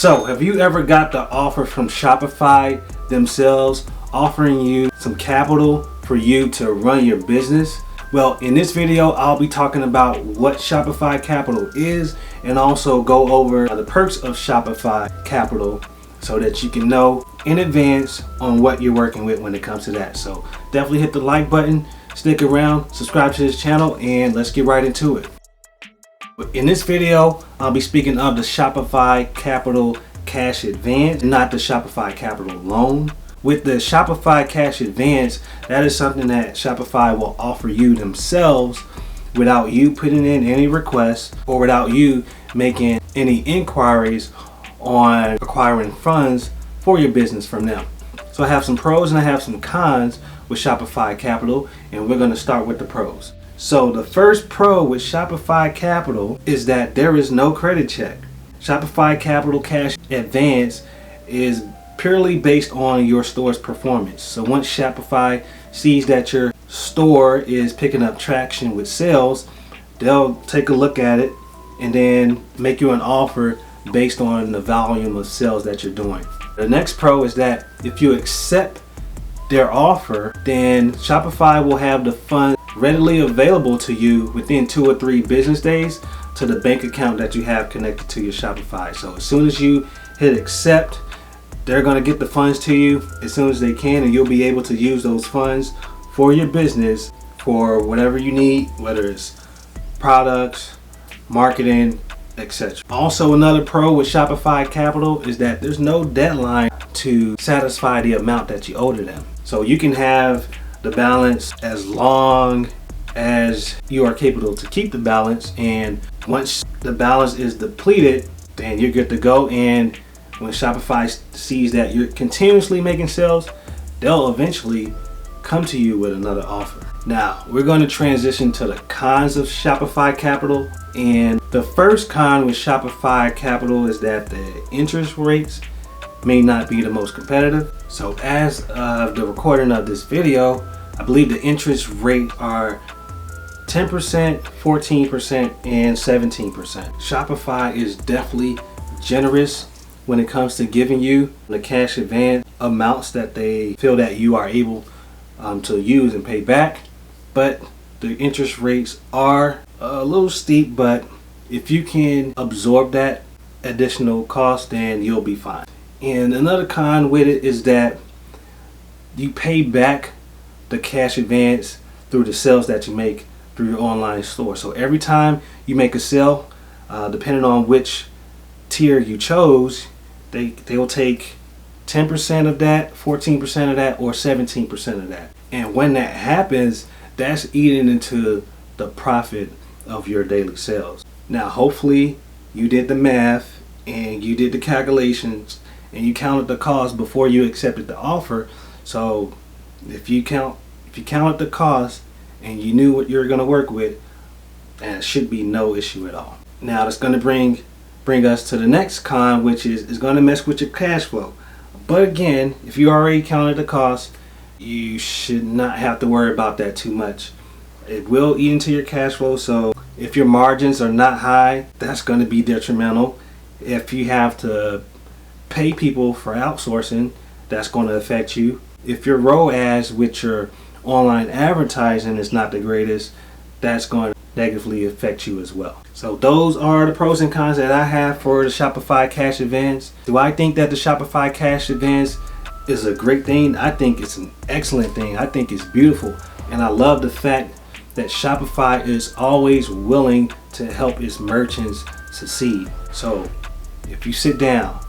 So, have you ever got the offer from Shopify themselves offering you some capital for you to run your business? Well, in this video, I'll be talking about what Shopify Capital is and also go over the perks of Shopify Capital so that you can know in advance on what you're working with when it comes to that. So definitely hit the like button, stick around, subscribe to this channel, and let's get right into it. In this video, I'll be speaking of the Shopify Capital Cash Advance, not the Shopify Capital Loan. With the Shopify Cash Advance, that is something that Shopify will offer you themselves without you putting in any requests or without you making any inquiries on acquiring funds for your business from them. So I have some pros and I have some cons with Shopify Capital, and we're going to start with the pros. So the first pro with Shopify Capital is that there is no credit check. Shopify Capital Cash Advance is purely based on your store's performance. So once Shopify sees that your store is picking up traction with sales, they'll take a look at it and then make you an offer based on the volume of sales that you're doing. The next pro is that if you accept their offer, then Shopify will have the funds readily available to you within 2 or 3 business days to the bank account that you have connected to your Shopify. So as soon as you hit accept, they're going to get the funds to you as soon as they can, and you'll be able to use those funds for your business for whatever you need, whether it's products, marketing, etc. Also, another pro with Shopify Capital is that there's no deadline to satisfy the amount that you owe to them. So you can have the balance as long as you are capable to keep the balance, and once the balance is depleted, then you're good to go. And when Shopify sees that you're continuously making sales, they'll eventually come to you with another offer. Now, we're going to transition to the cons of Shopify Capital. And the first con with Shopify Capital is that the interest rates may not be the most competitive. So as of the recording of this video, I believe the interest rates are 10%, 14%, and 17%. Shopify is definitely generous when it comes to giving you the cash advance amounts that they feel that you are able to use and pay back. But the interest rates are a little steep, but if you can absorb that additional cost, then you'll be fine. And another con with it is that you pay back the cash advance through the sales that you make through your online store. So every time you make a sale, depending on which tier you chose, they will take 10% of that, 14% of that, or 17% of that. And when that happens, that's eating into the profit of your daily sales. Now, hopefully you did the math and you did the calculations and you counted the cost before you accepted the offer. So if you counted the cost and you knew what you're going to work with, and it should be no issue at all. Now that's going to bring us to the next con, which is going to mess with your cash flow. But again, if you already counted the cost, you should not have to worry about that too much. It will eat into your cash flow, so if your margins are not high, that's going to be detrimental. If you have to pay people for outsourcing, that's going to affect you. If your ROAS with your online advertising is not the greatest, that's going to negatively affect you as well. So those are the pros and cons that I have for the Shopify Cash Advance. Do I think that the Shopify Cash Advance is a great thing? I think it's an excellent thing. I think it's beautiful, and I love the fact that Shopify is always willing to help its merchants succeed. So if you sit down,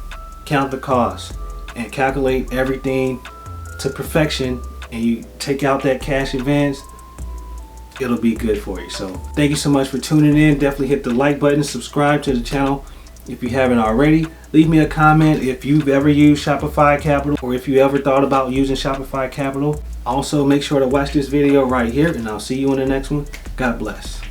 count the costs, and calculate everything to perfection, and you take out that cash advance, it'll be good for you. So thank you so much for tuning in. Definitely hit the like button, subscribe to the channel if you haven't already. Leave me a comment if you've ever used Shopify Capital or if you ever thought about using Shopify Capital. Also, make sure to watch this video right here, and I'll see you in the next one. God bless.